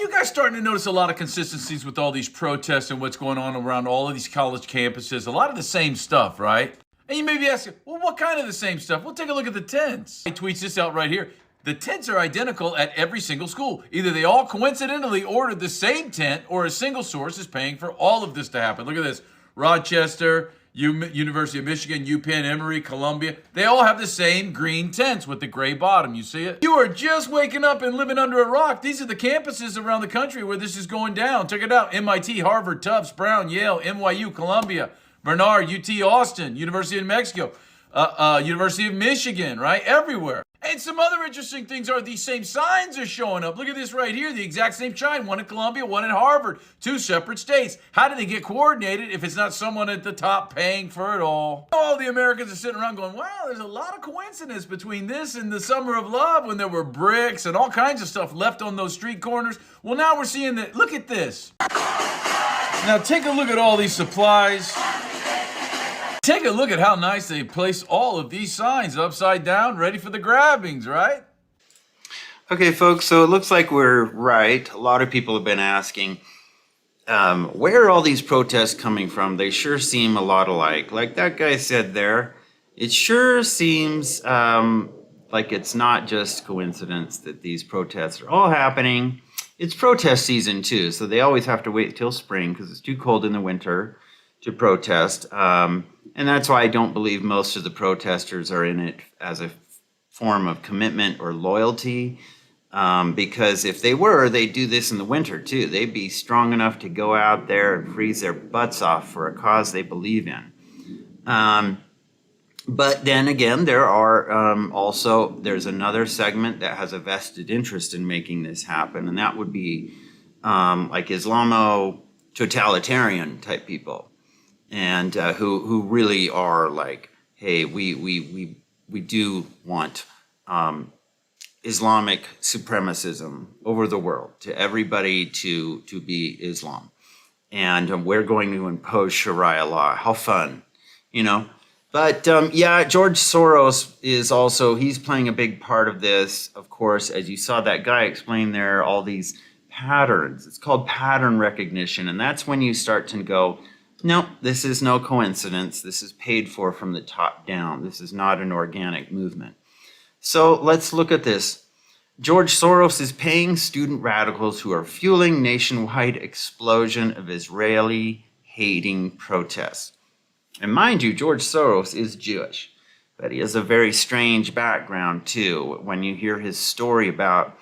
you guys starting to notice a lot of consistencies with all these protests and what's going on around all of these college campuses? A lot of the same stuff, right? And you may be asking, well, what kind of the same stuff? Well, take a look at the tents. He tweets this out right here. The tents are identical at every single school. Either they all coincidentally ordered the same tent or a single source is paying for all of this to happen. Look at this. Rochester, University of Michigan, UPenn, Emory, Columbia. They all have the same green tents with the gray bottom. You see it? You are just waking up and living under a rock. These are the campuses around the country where this is going down. Check it out. MIT, Harvard, Tufts, Brown, Yale, NYU, Columbia, Bernard, UT Austin, University of Mexico, University of Michigan, right? Everywhere. And some other interesting things are these same signs are showing up. Look at this right here, the exact same sign. One in Columbia, one in Harvard. Two separate states. How do they get coordinated if it's not someone at the top paying for it all? All the Americans are sitting around going, wow, there's a lot of coincidence between this and the Summer of Love when there were bricks and all kinds of stuff left on those street corners. Well, now we're seeing that. Look at this. Now take a look at all these supplies. Take a look at how nice they place all of these signs upside down, ready for the grabbings, right? Okay, folks, so it looks like we're right. A lot of people have been asking, where are all these protests coming from? They sure seem a lot alike. Like that guy said there, it sure seems like it's not just coincidence that these protests are all happening. It's protest season too, so they always have to wait till spring because it's too cold in the winter to protest. And that's why I don't believe most of the protesters are in it as a form of commitment or loyalty. Because if they were, they'd do this in the winter too. They'd be strong enough to go out there and freeze their butts off for a cause they believe in. But then again, there are there's another segment that has a vested interest in making this happen, and that would be like Islamo-totalitarian type people. And who really are like, hey, we do want Islamic supremacism over the world, to everybody to be Islam, and we're going to impose Sharia law. How fun, you know? But yeah, George Soros is also, he's playing a big part of this. Of course, as you saw that guy explain there, all these patterns. It's called pattern recognition, and that's when you start to go, no, this is no coincidence. This is paid for from the top down. This is not an organic movement. So let's look at this. George Soros is paying student radicals who are fueling nationwide explosion of Israeli-hating protests. And mind you, George Soros is Jewish, but he has a very strange background too. When you hear his story about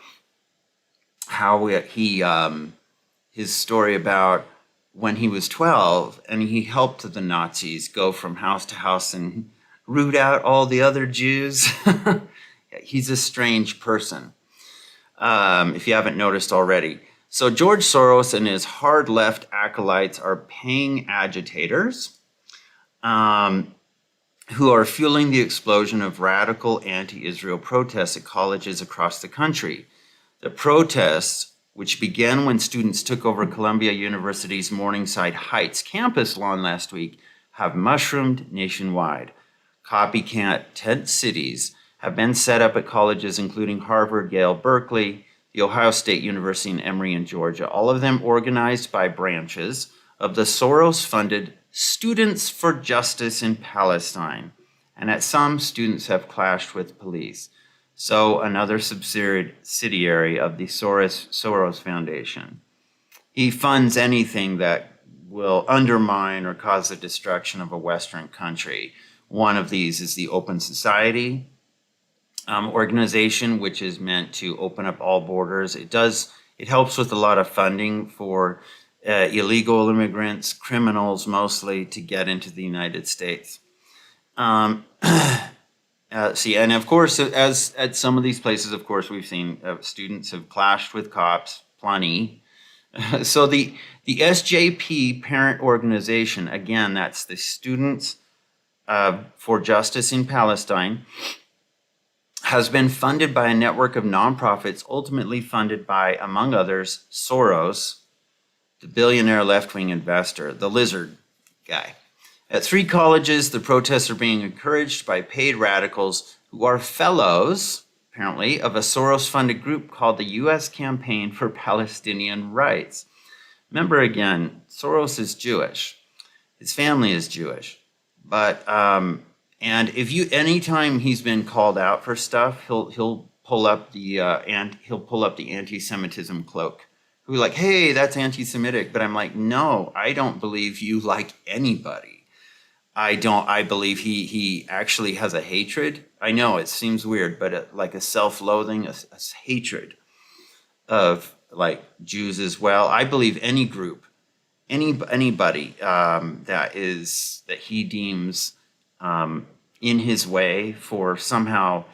how his story about when he was 12 and he helped the Nazis go from house to house and root out all the other Jews. He's a strange person, if you haven't noticed already. So George Soros and his hard left acolytes are paying agitators who are fueling the explosion of radical anti-Israel protests at colleges across the country. The protests, which began when students took over Columbia University's Morningside Heights campus lawn last week, have mushroomed nationwide. Copycat tent cities have been set up at colleges including Harvard, Yale, Berkeley, The Ohio State University, and Emory in Georgia, all of them organized by branches of the Soros-funded Students for Justice in Palestine. And at some, students have clashed with police. So another subsidiary of the Soros Foundation. He funds anything that will undermine or cause the destruction of a Western country. One of these is the Open Society organization, which is meant to open up all borders. It helps with a lot of funding for illegal immigrants, criminals mostly, to get into the United States. And of course, as at some of these places, of course, we've seen students have clashed with cops, plenty. So the SJP parent organization, again, that's the Students for Justice in Palestine, has been funded by a network of nonprofits, ultimately funded by, among others, Soros, the billionaire left-wing investor, the lizard guy. At 3 colleges, the protests are being encouraged by paid radicals who are fellows apparently, of a Soros-funded group called the U.S. Campaign for Palestinian Rights. Remember again, Soros is Jewish. His family is Jewish. But and if you anytime he's been called out for stuff, he'll pull up the anti-Semitism cloak. Who like, hey, that's anti-Semitic. But I'm like, no, I don't believe you like anybody. I believe he actually has a hatred. I know it seems weird, but like a self-loathing, a hatred of like Jews as well. I believe any group, anybody that he deems in his way for somehow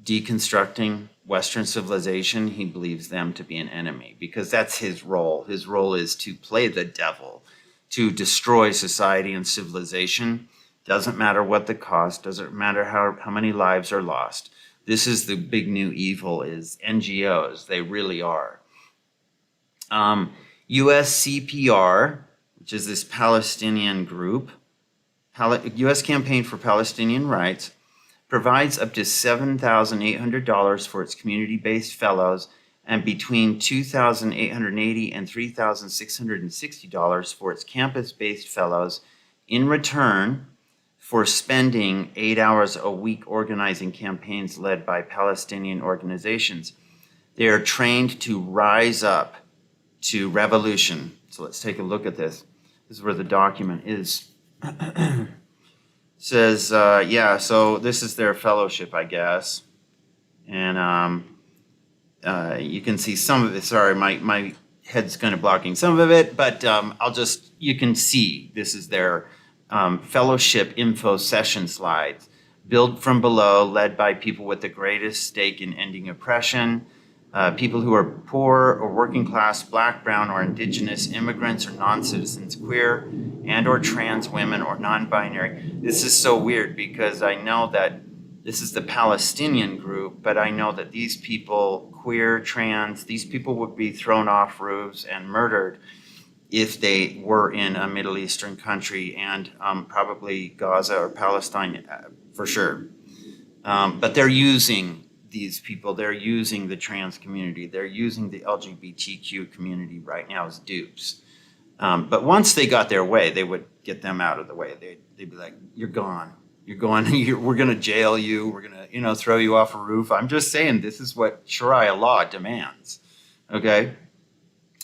deconstructing Western civilization, he believes them to be an enemy because that's his role. His role is to play the devil, to destroy society and civilization. Doesn't matter what the cost, doesn't matter how many lives are lost. This is the big new evil is NGOs. They really are. USCPR, which is this Palestinian group, U.S. Campaign for Palestinian Rights, provides up to $7,800 for its community-based fellows and between $2,880 and $3,660 for its campus-based fellows in return for spending 8 hours a week organizing campaigns led by Palestinian organizations. They are trained to rise up to revolution. So let's take a look at this. This is where the document is. Says, so this is their fellowship, I guess. And you can see some of it. Sorry, my head's kind of blocking some of it, but you can see this is their fellowship info session slides. Built from below, led by people with the greatest stake in ending oppression, people who are poor or working class, black, brown, or indigenous, immigrants or non-citizens, queer and or trans women or non-binary. This is so weird because I know that this is the Palestinian group, but I know that these people, queer, trans, these people would be thrown off roofs and murdered if they were in a Middle Eastern country and probably Gaza or Palestine for sure. But they're using these people, they're using the trans community, they're using the LGBTQ community right now as dupes. But once they got their way, they would get them out of the way. They'd be like, you're gone. You're going, we're going to jail you. We're going to, throw you off a roof. I'm just saying this is what Sharia law demands. Okay?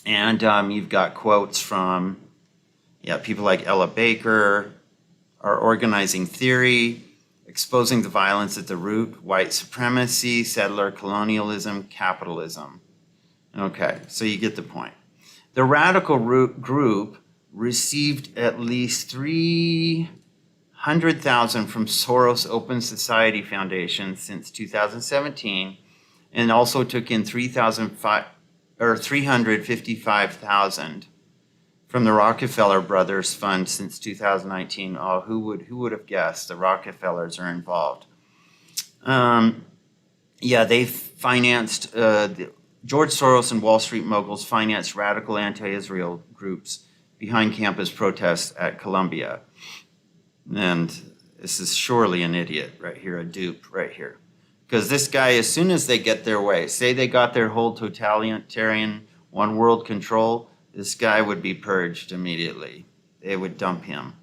And you've got quotes from, people like Ella Baker, Our Organizing Theory, Exposing the Violence at the Root, White Supremacy, Settler Colonialism, Capitalism. Okay, so you get the point. The radical group received at least $300,000 from Soros Open Society Foundation since 2017, and also took in $355,000 from the Rockefeller Brothers Fund since 2019. Oh, who would have guessed the Rockefellers are involved? They financed George Soros and Wall Street moguls financed radical anti-Israel groups behind campus protests at Columbia. And this is surely an idiot right here, a dupe right here. Because this guy, as soon as they get their way, say they got their whole totalitarian one world control, this guy would be purged immediately. They would dump him.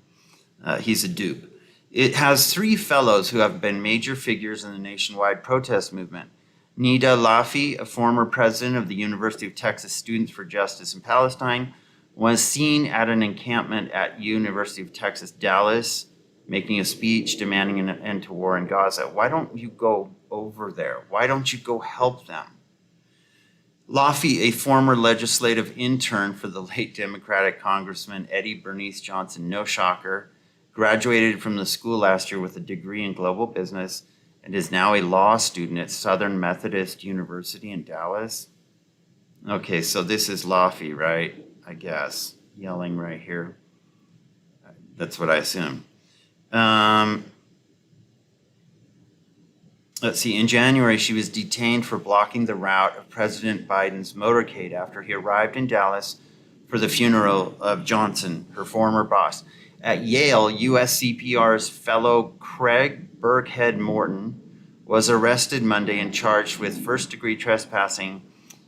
He's a dupe. It has 3 fellows who have been major figures in the nationwide protest movement. Nida Lafi, a former president of the University of Texas Students for Justice in Palestine, was seen at an encampment at University of Texas, Dallas, making a speech demanding an end to war in Gaza. Why don't you go over there? Why don't you go help them? Lafi, a former legislative intern for the late Democratic Congressman Eddie Bernice Johnson, no shocker, graduated from the school last year with a degree in global business and is now a law student at Southern Methodist University in Dallas. Okay, so this is Lafi, right? I guess, yelling right here. That's what I assume. Let's see, in January, she was detained for blocking the route of President Biden's motorcade after he arrived in Dallas for the funeral of Johnson, her former boss. At Yale, USCPR's fellow Craig Burkhead Morton was arrested Monday and charged with first-degree trespassing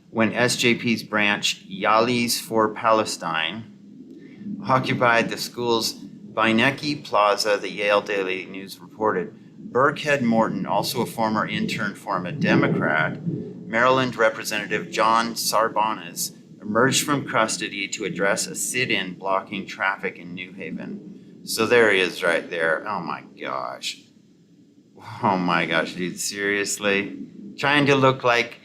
when SJP's branch, Yalis for Palestine, occupied the school's Beinecke Plaza, the Yale Daily News reported. Burkhead Morton, also a former intern for him, a Democrat, Maryland Representative John Sarbanes, emerged from custody to address a sit-in blocking traffic in New Haven. So there he is right there. Oh my gosh. Oh my gosh, dude, seriously? Trying to look like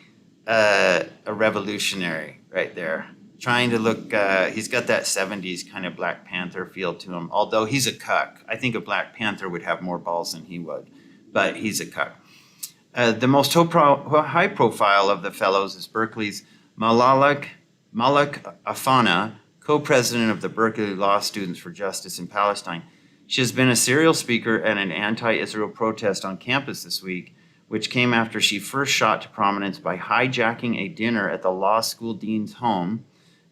a revolutionary right there. Trying to look, he's got that 70s kind of Black Panther feel to him, although he's a cuck. I think a Black Panther would have more balls than he would, but he's a cuck. The most high profile of the fellows is Berkeley's Malak Afana, co-president of the Berkeley Law Students for Justice in Palestine. She has been a serial speaker at an anti-Israel protest on campus this week, which came after she first shot to prominence by hijacking a dinner at the law school dean's home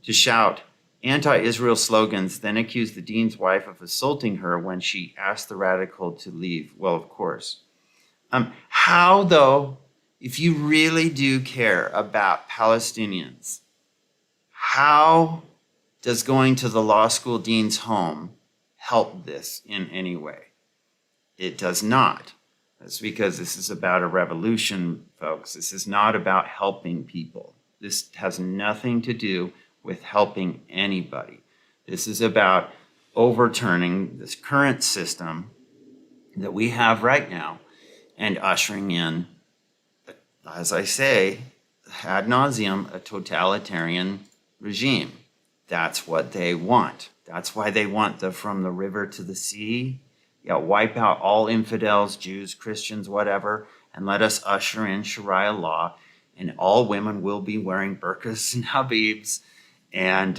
to shout anti-Israel slogans, then accused the dean's wife of assaulting her when she asked the radical to leave. Well, of course. How, though, if you really do care about Palestinians, how does going to the law school dean's home help this in any way? It does not. That's because this is about a revolution, folks. This is not about helping people. This has nothing to do with helping anybody. This is about overturning this current system that we have right now and ushering in, as I say, ad nauseum, a totalitarian regime. That's what they want. That's why they want the from the river to the sea. Yeah, wipe out all infidels, Jews, Christians, whatever, and let us usher in Sharia law, and all women will be wearing burqas and habibs, and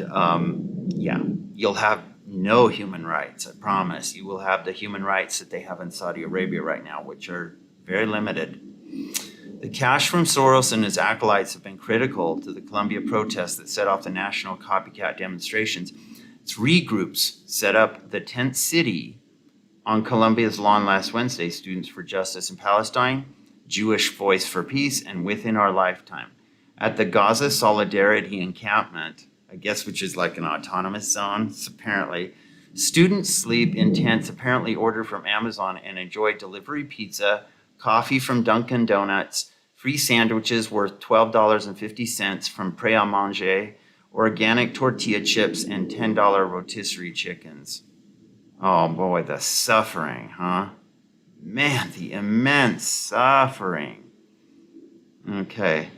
you'll have no human rights, I promise. You will have the human rights that they have in Saudi Arabia right now, which are very limited. The cash from Soros and his acolytes have been critical to the Columbia protests that set off the national copycat demonstrations. Three groups set up the tent city on Columbia's lawn last Wednesday: Students for Justice in Palestine, Jewish Voice for Peace, and Within Our Lifetime. At the Gaza Solidarity Encampment, I guess which is like an autonomous zone, apparently, students sleep in tents apparently ordered from Amazon and enjoy delivery pizza, coffee from Dunkin' Donuts, free sandwiches worth $12.50 from Prêt à Manger, organic tortilla chips, and $10 rotisserie chickens. Oh boy, the suffering, huh? Man, the immense suffering. Okay.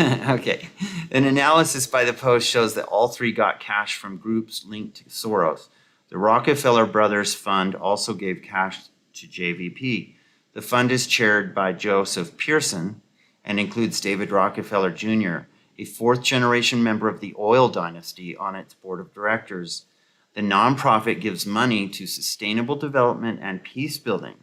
Okay. An analysis by the Post shows that all three got cash from groups linked to Soros. The Rockefeller Brothers Fund also gave cash to JVP. The fund is chaired by Joseph Pearson and includes David Rockefeller Jr., a fourth-generation member of the oil dynasty, on its board of directors. The nonprofit gives money to sustainable development and peace building.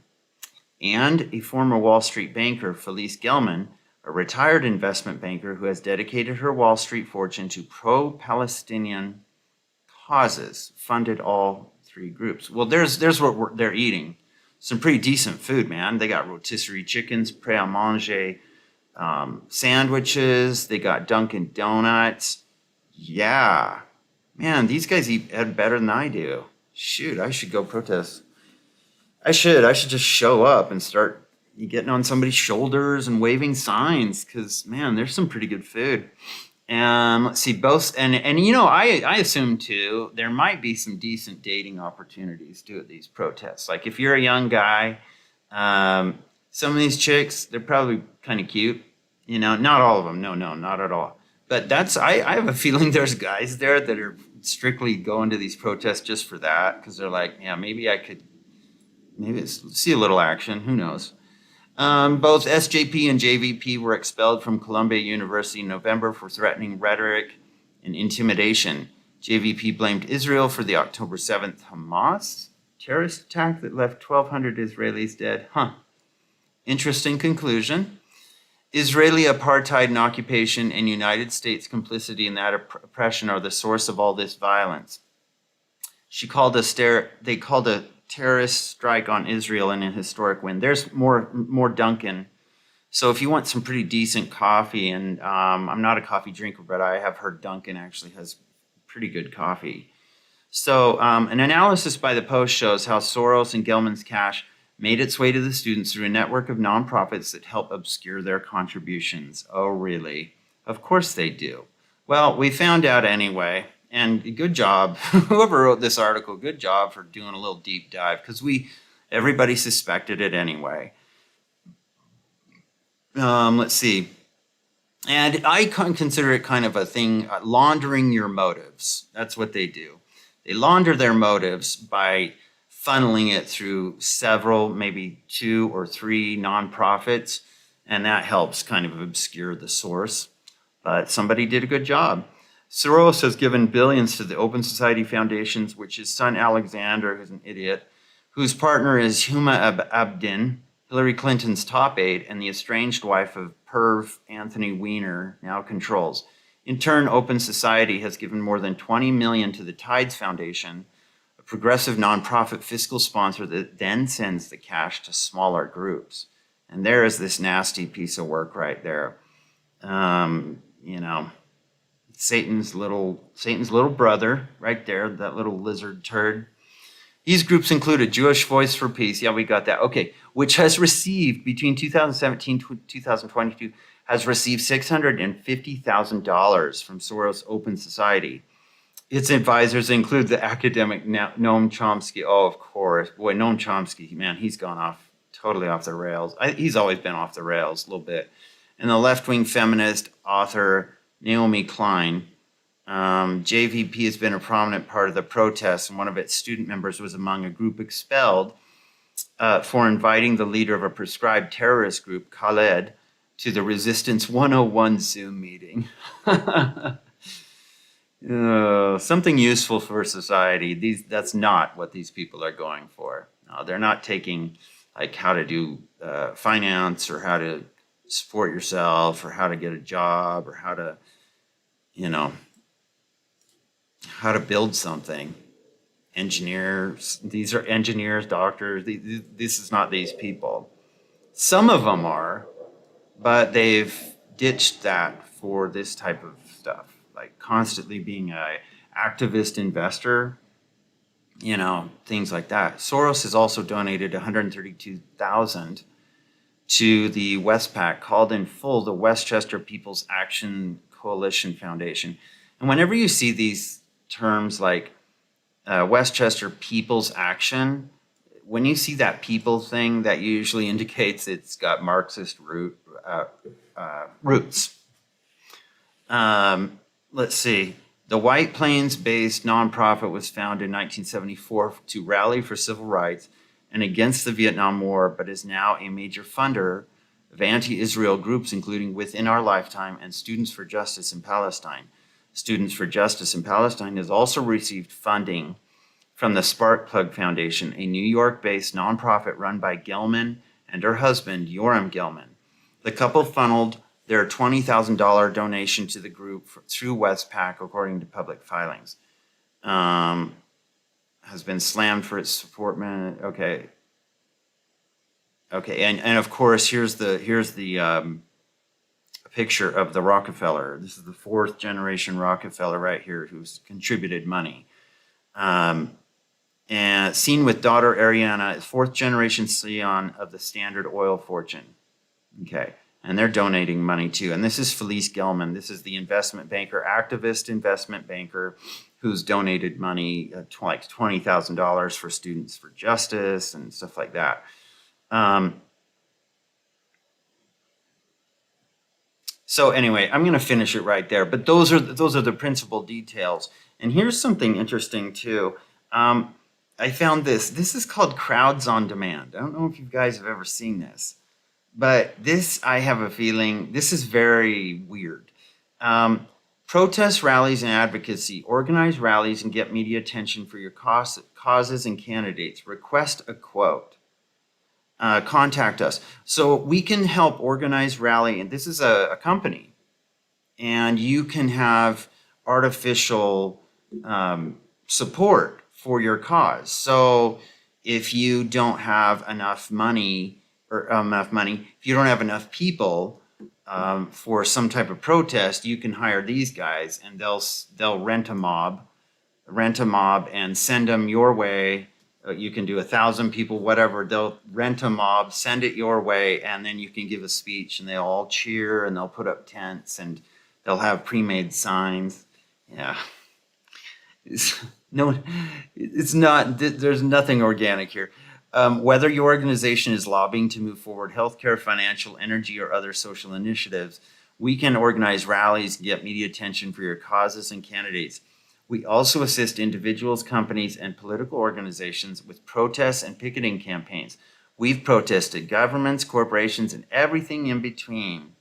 And a former Wall Street banker, Felice Gelman, a retired investment banker who has dedicated her Wall Street fortune to pro-Palestinian causes, funded all three groups. Well, there's what they're eating. Some pretty decent food, man. They got rotisserie chickens, Prêt à Manger sandwiches. They got Dunkin' Donuts. Yeah. Man, these guys eat better than I do. Shoot, I should go protest. I should just show up and start getting on somebody's shoulders and waving signs, because, man, there's some pretty good food. And let's see, both, and you know, I assume, too, there might be some decent dating opportunities, too, at these protests. Like, if you're a young guy, some of these chicks, they're probably kind of cute. You know, not all of them. No, not at all. But I have a feeling there's guys there that are strictly going to these protests just for that, because they're like, yeah, maybe see a little action. Who knows? Both SJP and JVP were expelled from Columbia University in November for threatening rhetoric and intimidation. JVP blamed Israel for the October 7th Hamas terrorist attack that left 1,200 Israelis dead. Interesting conclusion. Israeli apartheid and occupation and United States complicity in that oppression are the source of all this violence. They called a terrorist strike on Israel and a historic win. There's more Dunkin'. So if you want some pretty decent coffee, and I'm not a coffee drinker, but I have heard Dunkin' actually has pretty good coffee. So an analysis by the Post shows how Soros and Gelman's cash made its way to the students through a network of nonprofits that help obscure their contributions. Oh, really? Of course they do. Well, we found out anyway, and good job, whoever wrote this article, good job for doing a little deep dive, because everybody suspected it anyway. Let's see. And I consider it kind of a thing, laundering your motives. That's what they do. They launder their motives by funneling it through several, maybe 2 or 3 nonprofits, and that helps kind of obscure the source. But somebody did a good job. Soros has given billions to the Open Society Foundations, which his son Alexander, who's an idiot, whose partner is Huma Abedin, Hillary Clinton's top aide, and the estranged wife of perv Anthony Weiner, now controls. In turn, Open Society has given more than $20 million to the Tides Foundation, a progressive nonprofit fiscal sponsor that then sends the cash to smaller groups. And there is this nasty piece of work right there. Satan's little brother right there, that little lizard turd. These groups include a Jewish Voice for Peace. Yeah, we got that. Okay, which has received between 2017 to 2022 has received $650,000 from Soros Open Society. Its advisors include the academic Noam Chomsky. Oh, of course. Boy, Noam Chomsky, man, he's gone totally off the rails. He's always been off the rails a little bit. And the left-wing feminist author Naomi Klein. JVP has been a prominent part of the protests, and one of its student members was among a group expelled for inviting the leader of a prescribed terrorist group, Khaled, to the Resistance 101 Zoom meeting. Something useful for society. That's not what these people are going for. No, they're not taking like how to do finance, or how to support yourself, or how to get a job, or how to build something. Engineers, these are engineers, doctors. This is not these people. Some of them are, but they've ditched that for this type of stuff, like constantly being an activist investor, things like that. Soros has also donated $132,000 to the Westpac, called in full the Westchester People's Action Coalition Foundation. And whenever you see these terms like Westchester People's Action, when you see that people thing, that usually indicates it's got Marxist roots. Let's see. The White Plains-based nonprofit was founded in 1974 to rally for civil rights and against the Vietnam War, but is now a major funder of anti-Israel groups, including Within Our Lifetime and Students for Justice in Palestine. Students for Justice in Palestine has also received funding from the Sparkplug Foundation, a New York-based nonprofit run by Gelman and her husband, Yoram Gelman. The couple funneled their $20,000 donation to the group through Westpac, according to public filings. Has been slammed for its support. Okay, and of course, here's the picture of the Rockefeller. This is the 4th generation Rockefeller right here, who's contributed money. And seen with daughter Ariana, 4th generation scion of the Standard Oil fortune. Okay, and they're donating money too. And this is Felice Gelman. This is the investment banker, activist investment banker, who's donated money, like $20,000 for Students for Justice and stuff like that. So anyway, I'm going to finish it right there. But those are the principal details. And here's something interesting too. I found this. This is called Crowds on Demand. I don't know if you guys have ever seen this, but this, I have a feeling, this is very weird. Protest rallies and advocacy. Organize rallies and get media attention for your causes and candidates. Request a quote. Contact us. So we can help organize rally. And this is a company. And you can have artificial support for your cause. So if you don't have enough money if you don't have enough people for some type of protest, you can hire these guys and they'll rent a mob and send them your way. You can do 1,000 people, whatever. They'll rent a mob, send it your way, and then you can give a speech and they'll all cheer and they'll put up tents and they'll have pre-made signs. Yeah. It's not, there's nothing organic here. Whether your organization is lobbying to move forward healthcare, financial, energy, or other social initiatives, we can organize rallies, get media attention for your causes and candidates. We also assist individuals, companies, and political organizations with protests and picketing campaigns. We've protested governments, corporations, and everything in between.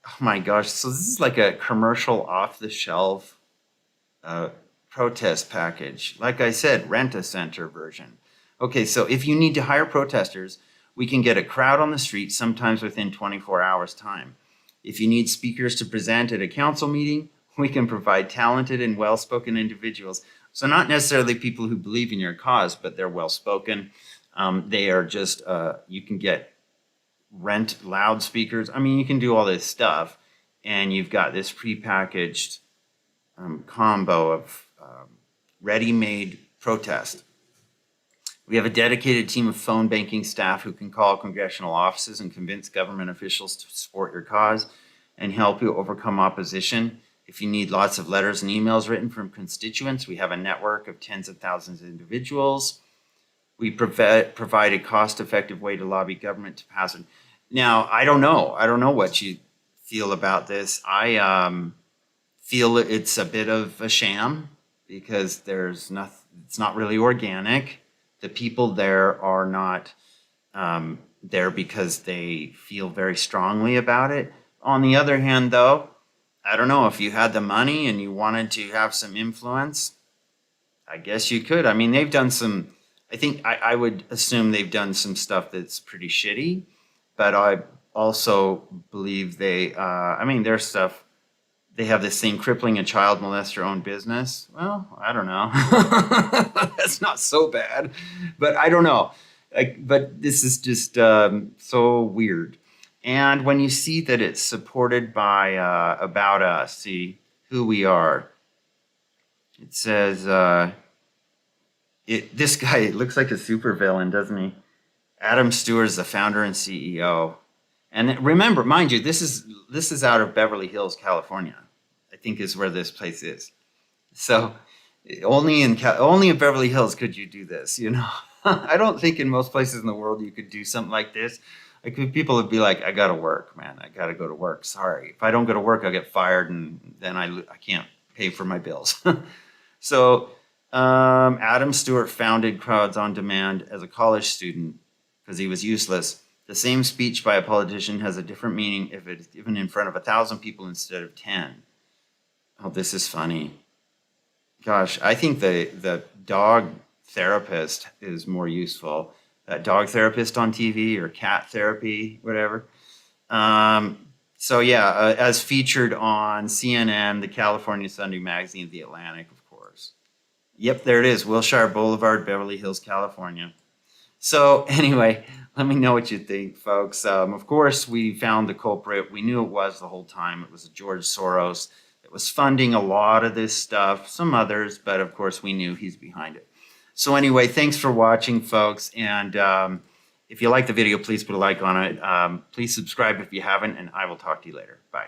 Oh my gosh, so this is like a commercial off-the-shelf protest package. Like I said, rent-a-center version. Okay, so if you need to hire protesters, we can get a crowd on the street sometimes within 24 hours time. If you need speakers to present at a council meeting, we can provide talented and well-spoken individuals. So not necessarily people who believe in your cause, but they're well-spoken. They are just, you can get rent loudspeakers. I mean, you can do all this stuff, and you've got this prepackaged combo of ready-made protest. We have a dedicated team of phone banking staff who can call congressional offices and convince government officials to support your cause and help you overcome opposition. If you need lots of letters and emails written from constituents, we have a network of tens of thousands of individuals. We provide a cost-effective way to lobby government to pass it. Now, I don't know what you feel about this. I feel it's a bit of a sham because it's not really organic. The people there are not there because they feel very strongly about it. On the other hand, though, I don't know, if you had the money and you wanted to have some influence, I guess you could. I mean, they've done some, I think I would assume they've done some stuff that's pretty shitty, but I also believe their stuff, they have this thing, crippling a child molester owned business. Well, I don't know. That's not so bad, but I don't know. But this is just so weird. And when you see that it's supported by About Us, see who we are. It says, this guy looks like a supervillain, doesn't he? Adam Stewart is the founder and CEO. And remember, mind you, this is out of Beverly Hills, California, I think is where this place is. So only in Beverly Hills could you do this, you know? I don't think in most places in the world you could do something like this. Like people would be like, I gotta work, man. I gotta go to work. Sorry. If I don't go to work, I'll get fired and then I can't pay for my bills. So Adam Stewart founded Crowds on Demand as a college student because he was useless. The same speech by a politician has a different meaning if it's given in front of 1,000 people instead of 10. Oh, this is funny. Gosh, I think the dog therapist is more useful. That dog therapist on TV or cat therapy, whatever. So yeah, as featured on CNN, the California Sunday Magazine, The Atlantic, of course. Yep, there it is, Wilshire Boulevard, Beverly Hills, California. So anyway, let me know what you think, folks. Of course, we found the culprit. We knew it was the whole time. It was George Soros. It was funding a lot of this stuff, some others, but of course we knew he's behind it. So anyway, thanks for watching, folks. And if you like the video, please put a like on it. Please subscribe if you haven't, and I will talk to you later. Bye.